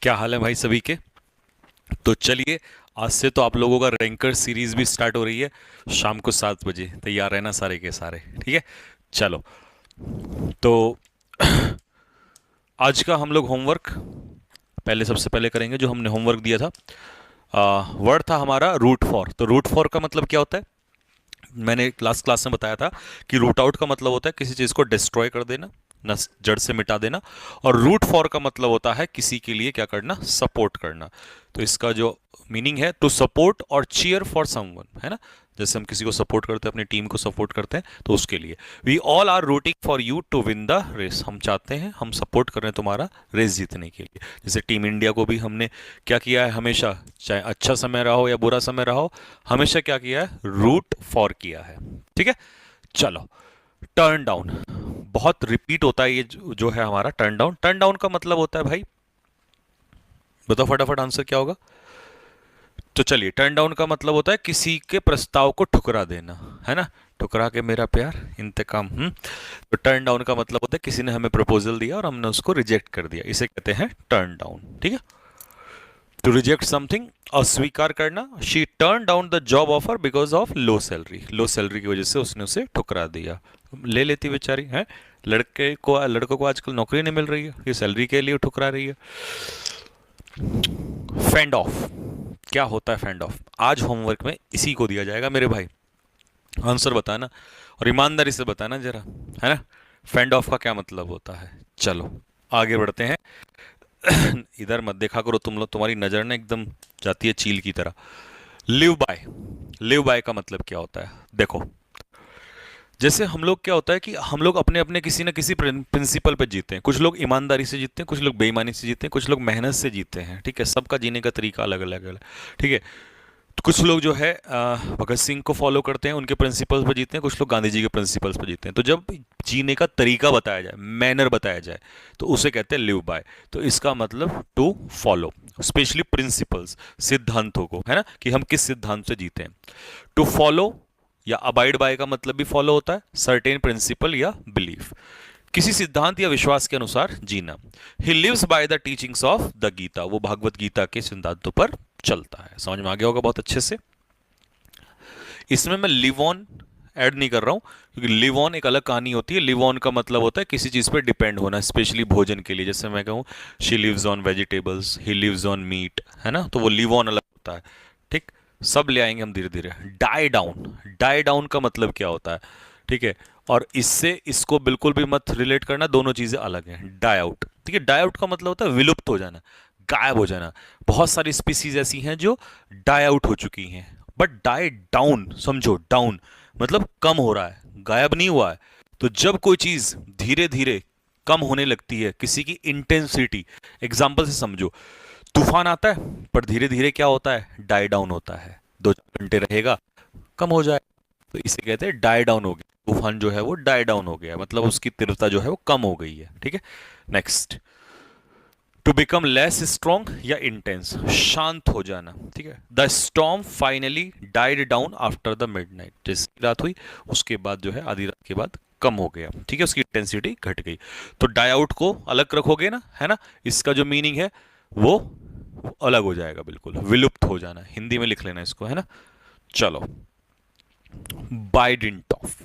क्या हाल है भाई सभी के। तो चलिए, आज से तो आप लोगों का रैंकर सीरीज भी स्टार्ट हो रही है। शाम को 7 बजे तैयार रहना सारे के सारे, ठीक है। चलो, तो आज का हम लोग होमवर्क पहले सबसे पहले करेंगे। जो हमने होमवर्क दिया था, वर्ड था हमारा रूट फॉर। तो रूट फॉर का मतलब क्या होता है? मैंने लास्ट क्लास में बताया था कि रूट आउट का मतलब होता है किसी चीज़ को डिस्ट्रॉय कर देना, नस जड़ से मिटा देना। और रूट फॉर का मतलब होता है किसी के लिए क्या करना, सपोर्ट करना। तो इसका जो मीनिंग है, टू सपोर्ट और चीयर फॉर समवन, है ना। जैसे हम किसी को सपोर्ट करते हैं, अपनी टीम को सपोर्ट करते हैं, तो उसके लिए we all are rooting for you to win the race. हम चाहते हैं, हम सपोर्ट कर रहे हैं तुम्हारा रेस जीतने के लिए। जैसे टीम इंडिया को भी हमने क्या किया है, हमेशा चाहे अच्छा समय रहा हो या बुरा समय रहा हो, हमेशा क्या किया है, रूट फॉर किया है। ठीक है, चलो। टर्न डाउन बहुत रिपीट होता है, ये जो है हमारा टर्न डाउन। टर्न डाउन का मतलब होता है भाई, बताओ फटाफट आंसर क्या होगा। तो चलिए, टर्न डाउन का मतलब होता है किसी के प्रस्ताव को ठुकरा देना, है ना। ठुकरा के मेरा प्यार इंतकाम। तो टर्न डाउन का मतलब होता है किसी ने हमें प्रपोजल दिया और हमने उसको रिजेक्ट कर दिया, इसे कहते हैं टर्न डाउन। ठीक है, टू रिजेक्ट समथिंग, अस्वीकार करना। She turn down the job offer because of low salary. Low salary की वजह से उसने उसे ठुकरा दिया। ले लेती बेचारी है। लड़कों को आजकल नौकरी नहीं मिल रही है, ये सैलरी के लिए ठुकरा रही है। फेंड ऑफ, क्या होता है फेंड ऑफ? आज होमवर्क में इसी को दिया जाएगा मेरे भाई। आंसर बताना और ईमानदारी से बताना जरा, है ना। फेंड ऑफ का क्या मतलब होता है? चलो आगे बढ़ते हैं। इधर मत देखा करो तुम लोग, तुम्हारी नजर ना एकदम जाती है चील की तरह। लिव बाय, लिव बाय का मतलब क्या होता है? देखो, जैसे हम लोग क्या होता है कि हम लोग अपने अपने किसी ना किसी प्रिंसिपल पे जीते हैं। कुछ लोग ईमानदारी से जीते हैं, कुछ लोग बेईमानी से जीते हैं, कुछ लोग मेहनत से जीते हैं। ठीक है, सबका जीने का तरीका अलग अलग है। ठीक है, तो कुछ लोग जो है भगत सिंह को फॉलो करते हैं, उनके प्रिंसिपल्स पर जीते हैं। कुछ लोग गांधी जी के प्रिंसिपल्स पर जीते हैं। तो जब जीने का तरीका बताया जाए, मैनर बताया जाए, तो उसे कहते हैं लिव बाय। तो इसका मतलब टू फॉलो, स्पेशली प्रिंसिपल्स, सिद्धांतों को, है ना, कि हम किस सिद्धांत से जीते हैं। टू फॉलो या अबाइड बाय का मतलब भी फॉलो होता है, सर्टेन प्रिंसिपल या बिलीफ, किसी सिद्धांत या विश्वास के अनुसार जीना। He lives by the teachings of the Gita, वो भागवत गीता के सिद्धांतों पर चलता है। समझ में आ गया होगा बहुत अच्छे से। इसमें मैं लिव ऑन ऐड नहीं कर रहा हूं, क्योंकि लिव ऑन एक अलग कहानी होती है। लिव ऑन का मतलब होता है किसी चीज पर डिपेंड होना, स्पेशली भोजन के लिए। जैसे मैं कहूँ she lives on vegetables, he lives on meat, है ना, तो वो लिव ऑन अलग होता है। ठीक, सब ले आएंगे हम धीरे धीरे। डाई डाउन, डाई डाउन का मतलब क्या होता है? ठीक है, और इससे इसको बिल्कुल भी मत रिलेट करना, दोनों चीजें अलग हैं। डाई आउट, ठीक है, डाई आउट का मतलब होता है विलुप्त हो जाना, गायब हो जाना। बहुत सारी स्पीसीज ऐसी हैं जो डाई आउट हो चुकी हैं। बट डाई डाउन, समझो, डाउन मतलब कम हो रहा है, गायब नहीं हुआ है। तो जब कोई चीज धीरे धीरे कम होने लगती है, किसी की इंटेंसिटी, एग्जाम्पल से समझो, तूफान आता है पर धीरे धीरे क्या होता है, डाई डाउन होता है। 2-4 घंटे रहेगा, कम हो जाए, तो इसे कहते हैं डाई डाउन हो गया। तूफान जो है वो डाई डाउन हो गया, मतलब उसकी तीव्रता जो है वो कम हो गई है। ठीक है, next, to become less strong या इंटेंस, शांत हो जाना। ठीक है, the storm finally died down after the midnight, जैसी रात हुई उसके बाद जो है, आधी रात के बाद कम हो गया। ठीक है, उसकी इंटेंसिटी घट गई। तो डाई आउट को अलग रखोगे ना, है ना, इसका जो मीनिंग है वो अलग हो जाएगा, बिल्कुल विलुप्त हो जाना। हिंदी में लिख लेना इसको, है ना। चलो, बाय डिंट ऑफ,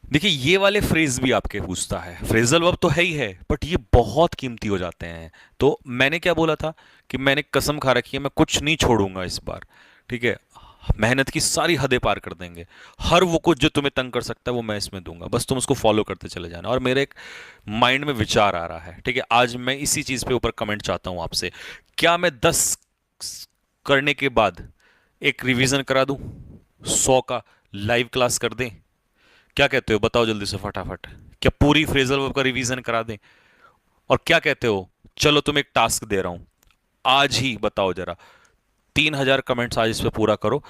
देखिए ये वाले फ्रेज भी आपके पूछता है। फ्रेजल वर्ब तो है ही है, बट ये बहुत कीमती हो जाते हैं। तो मैंने क्या बोला था कि मैंने कसम खा रखी है, मैं कुछ नहीं छोड़ूंगा इस बार। ठीक है, मेहनत की सारी हदें पार कर देंगे। हर वो कुछ जो तुम्हें तंग कर सकता है वो मैं इसमें दूंगा, बस तुम उसको फॉलो करते चले जाना। और मेरे एक माइंड में विचार आ रहा है, ठीक है, आज मैं इसी चीज पे ऊपर कमेंट चाहता हूं आपसे। क्या मैं 10 करने के बाद एक रिवीजन करा दूं, 100 का लाइव क्लास कर दें? क्या कहते हो, बताओ जल्दी से फटाफट। क्या पूरी फ्रेजल वर्ब का रिवीजन करा दें? और क्या कहते हो, चलो तुम एक टास्क दे रहा हूं, आज ही बताओ जरा, 3,000 कमेंट्स आज इस पे पूरा करो।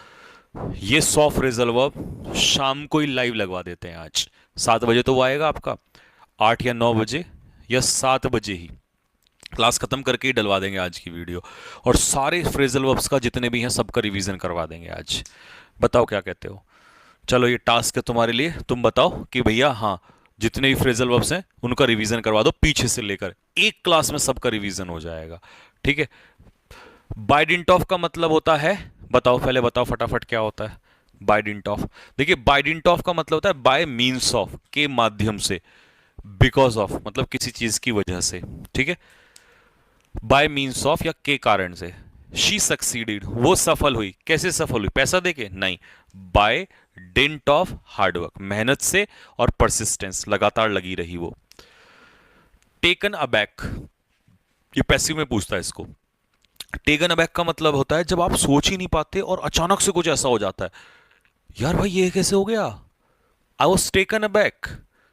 ये 100 फ्रेजल वर्ब शाम को ही लाइव लगवा देते हैं। आज 7 बजे तो वो आएगा आपका, 8 या 9 बजे या 7 बजे ही क्लास खत्म करके ही डलवा देंगे आज की वीडियो। और सारे फ्रेजल वर्ब्स का जितने भी हैं सबका रिवीजन करवा देंगे आज। बताओ क्या कहते हो? चलो ये टास्क है तुम्हारे लिए, तुम बताओ कि भैया हाँ, जितने भी फ्रेजल वर्ब्स हैं उनका रिवीजन करवा दो, पीछे से लेकर एक क्लास में सबका रिवीजन हो जाएगा। ठीक है। बाय डिंट ऑफ का मतलब होता है, बताओ पहले बताओ फटाफट क्या होता है बाय डिंट ऑफ। देखिए बाय डिंट ऑफ का मतलब होता है बाय मीन्स ऑफ, के माध्यम से, बिकॉज ऑफ मतलब किसी चीज की वजह से, ठीक है। बाय मीन्स ऑफ या के कारण से। शी सक्सीडेड, वो सफल हुई, कैसे सफल हुई, पैसा देके नहीं, बाय डिंट ऑफ हार्डवर्क, मेहनत से और परसिस्टेंस, लगातार लगी रही वो। टेकन अबैक, ये पैसिव में पूछता है इसको। टेकन अबैक का मतलब होता है जब आप सोच ही नहीं पाते और अचानक से कुछ ऐसा हो जाता है, यार भाई ये कैसे हो गया, I was taken aback,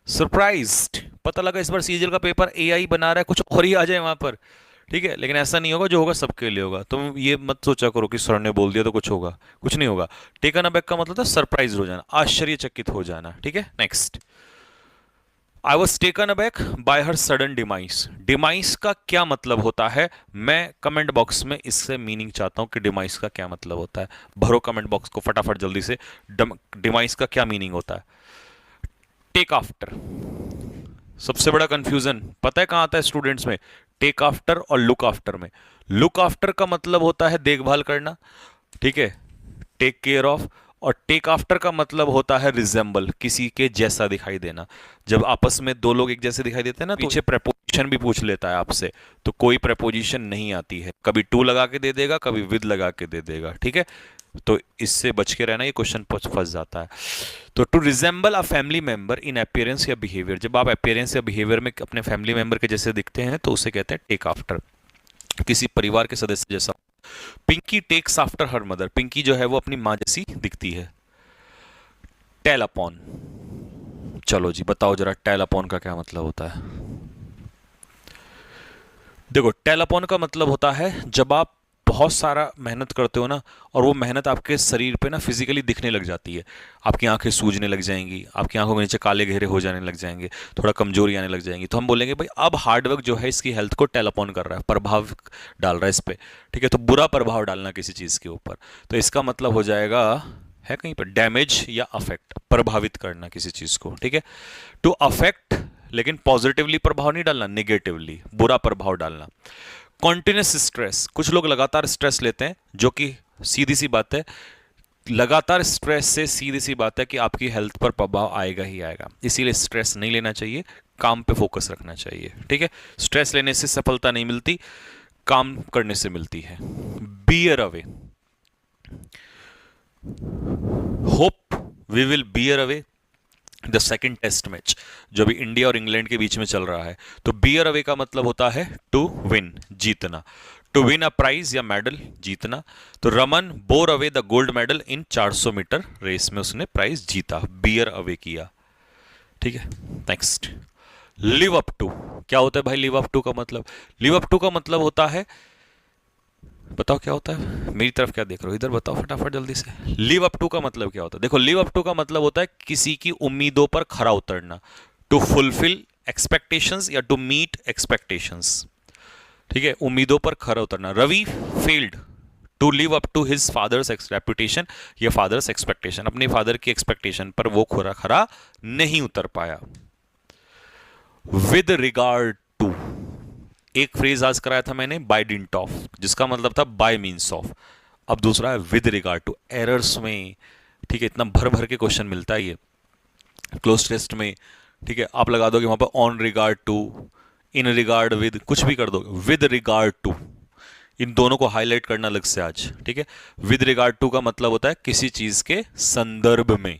surprised, पता लगा इस बार सीजीएल का पेपर एआई बना रहा है, कुछ और ही आ जाए वहां पर, ठीक है। लेकिन ऐसा नहीं होगा, जो होगा सबके लिए होगा। तुम ये मत सोचा करो कि सर ने बोल दिया तो कुछ होगा, कुछ नहीं होगा। टेकन अबैक का मतलब था सरप्राइज हो जाना, आश्चर्यचकित हो जाना, ठीक है। Next, I was taken aback bye her sudden demise. Demise का क्या मतलब होता है, मैं कमेंट बॉक्स में इससे मीनिंग चाहता हूं कि डिमाइस का क्या मतलब होता है। भरो कमेंट बॉक्स को फटाफट जल्दी से, डिमाइस का क्या मीनिंग होता है। टेक आफ्टर, सबसे बड़ा कंफ्यूजन पता है कहां आता है स्टूडेंट्स में, टेक आफ्टर और लुक आफ्टर में। लुक आफ्टर का मतलब होता है देखभाल करना, ठीक है, टेक केयर ऑफ। और टेक आफ्टर का मतलब होता है रिजेंबल, किसी के जैसा दिखाई देना। जब आपस में दो लोग एक जैसे दिखाई देते हैं ना, तो पीछे प्रेपोजिशन भी पूछ लेता है आपसे, तो कोई प्रेपोजिशन नहीं आती है, कभी टू लगा के दे देगा, कभी विद लगा के दे देगा, ठीक है। तो इससे बच के रहना, ये क्वेश्चन फंस जाता है। तो to resemble a family member in appearance या बिहेवियर, जब आप अपीयरेंस या बिहेवियर में अपने फैमिली मेंबर के जैसे दिखते हैं तो उसे कहते हैं टेक आफ्टर, किसी परिवार के सदस्य जैसा। Pinky takes after her mother, Pinky जो है वो अपनी मां जैसी दिखती है। टेल अपॉन, चलो जी बताओ जरा टेल अपॉन का क्या मतलब होता है। देखो टेल अपॉन का मतलब होता है जब आप बहुत सारा मेहनत करते हो ना, और वो मेहनत आपके शरीर पे ना फिजिकली दिखने लग जाती है, आपकी आंखें सूजने लग जाएंगी, आपकी आंखों के नीचे काले घेरे हो जाने लग जाएंगे, थोड़ा कमजोरी आने लग जाएंगी, तो हम बोलेंगे भाई अब हार्डवर्क जो है इसकी हेल्थ को टेल अपॉन कर रहा है, प्रभाव डाल रहा है इस पे, ठीक है। तो बुरा प्रभाव डालना किसी चीज के ऊपर, तो इसका मतलब हो जाएगा, है कहीं पर, डैमेज या अफेक्ट, प्रभावित करना किसी चीज को, ठीक है। टू अफेक्ट, लेकिन पॉजिटिवली प्रभाव नहीं डालना, नेगेटिवली बुरा प्रभाव डालना। कॉन्टिन्यूस स्ट्रेस, कुछ लोग लगातार स्ट्रेस लेते हैं, जो कि सीधी सी बात है, लगातार स्ट्रेस से सीधी सी बात है कि आपकी हेल्थ पर प्रभाव आएगा ही आएगा, इसीलिए स्ट्रेस नहीं लेना चाहिए, काम पे फोकस रखना चाहिए, ठीक है। स्ट्रेस लेने से सफलता नहीं मिलती, काम करने से मिलती है। Bear away, hope we will bear away the second test match, जो अभी इंडिया और इंग्लैंड के बीच में चल रहा है। तो बियर अवे का मतलब होता है टू विन, जीतना, टू विन अ प्राइज या मेडल, जीतना। तो Raman bore away the gold medal in 400 metre race में उसने प्राइज जीता, बियर अवे किया, ठीक है। नेक्स्ट, लिव अप टू, क्या होता है भाई लिव अप टू का मतलब। लिव अप टू का मतलब होता है, बताओ क्या होता है, मेरी तरफ क्या देख रहे हो, इधर बताओ फटाफट जल्दी से। लिव अप टू का मतलब क्या होता है, देखो लिव अप टू का मतलब होता है किसी की उम्मीदों पर खरा उतरना, टू फुलफिल एक्सपेक्टेशंस या टू मीट एक्सपेक्टेशंस, ठीक है, उम्मीदों पर खरा उतरना। Ravi failed to live up to his father's reputation या फादर्स एक्सपेक्टेशन, अपने फादर की एक्सपेक्टेशन पर वो खरा खरा नहीं उतर पाया। विद रिगार्ड टू, एक फ्रेज आज कराया था मैंने बाय डिंट ऑफ, जिसका मतलब था बाय मीन्स ऑफ, अब दूसरा है विद रिगार्ड टू, एरर्स में, ठीक है, इतना भर भर के क्वेश्चन मिलता है ये क्लोज टेस्ट में, ठीक है। आप लगा दोगे वहां पर on regard to, in regard with, कुछ भी कर दो, विद रिगार्ड टू, इन दोनों को हाईलाइट करना अलग से आज, ठीक है। विद रिगार्ड टू का मतलब होता है किसी चीज के संदर्भ में,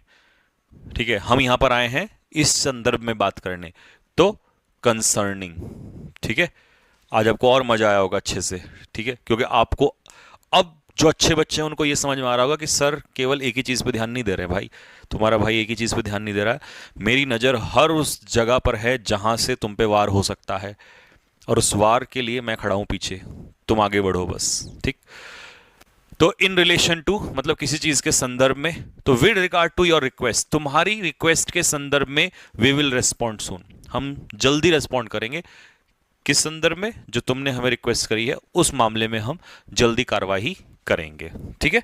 ठीक है, हम यहां पर आए हैं इस संदर्भ में बात करने, तो कंसर्निंग, ठीक है। आज आपको और मजा आया होगा अच्छे से, ठीक है, क्योंकि आपको अब जो अच्छे बच्चे हैं उनको ये समझ में आ रहा होगा कि सर केवल एक ही चीज पे ध्यान नहीं दे रहे भाई, तुम्हारा भाई एक ही चीज पे ध्यान नहीं दे रहा है, मेरी नजर हर उस जगह पर है जहां से तुम पे वार हो सकता है, और उस वार के लिए मैं खड़ा हूं पीछे, तुम आगे बढ़ो बस, ठीक। तो इन रिलेशन टू मतलब किसी चीज के संदर्भ में, तो with regard to your request, तुम्हारी रिक्वेस्ट के संदर्भ में, वी विल रेस्पॉन्ड सून, हम जल्दी रेस्पॉन्ड करेंगे, किस संदर्भ में, जो तुमने हमें रिक्वेस्ट करी है उस मामले में हम जल्दी कार्रवाई करेंगे, ठीक है।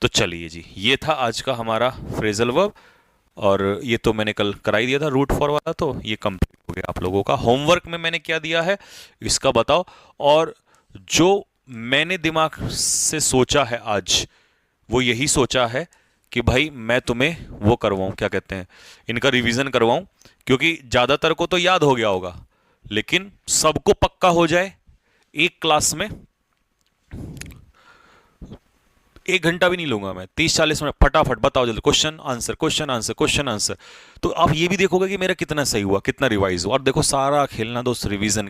तो चलिए जी, ये था आज का हमारा फ्रेजल वर्ब, और ये तो मैंने कल कराई दिया था रूट फॉर वाला, तो ये कंप्लीट हो गया आप लोगों का। होमवर्क में मैंने क्या दिया है इसका बताओ, और जो मैंने दिमाग से सोचा है आज, वो यही सोचा है कि भाई मैं तुम्हें वो करवाऊं, क्या कहते हैं, इनका रिवीजन करवाऊं, क्योंकि ज्यादातर को तो याद हो गया होगा, लेकिन सबको पक्का हो जाए एक क्लास में। 1 घंटा भी नहीं लूंगा मैं, 30-40 मिनट फटाफट बताओ जल्दी, question answer question answer question answer. तो आप ये भी देखोगे कि मेरा कितना सही हुआ, कितना रिवाइज हुआ। और देखो सारा खेलना दोस्त रिवीजन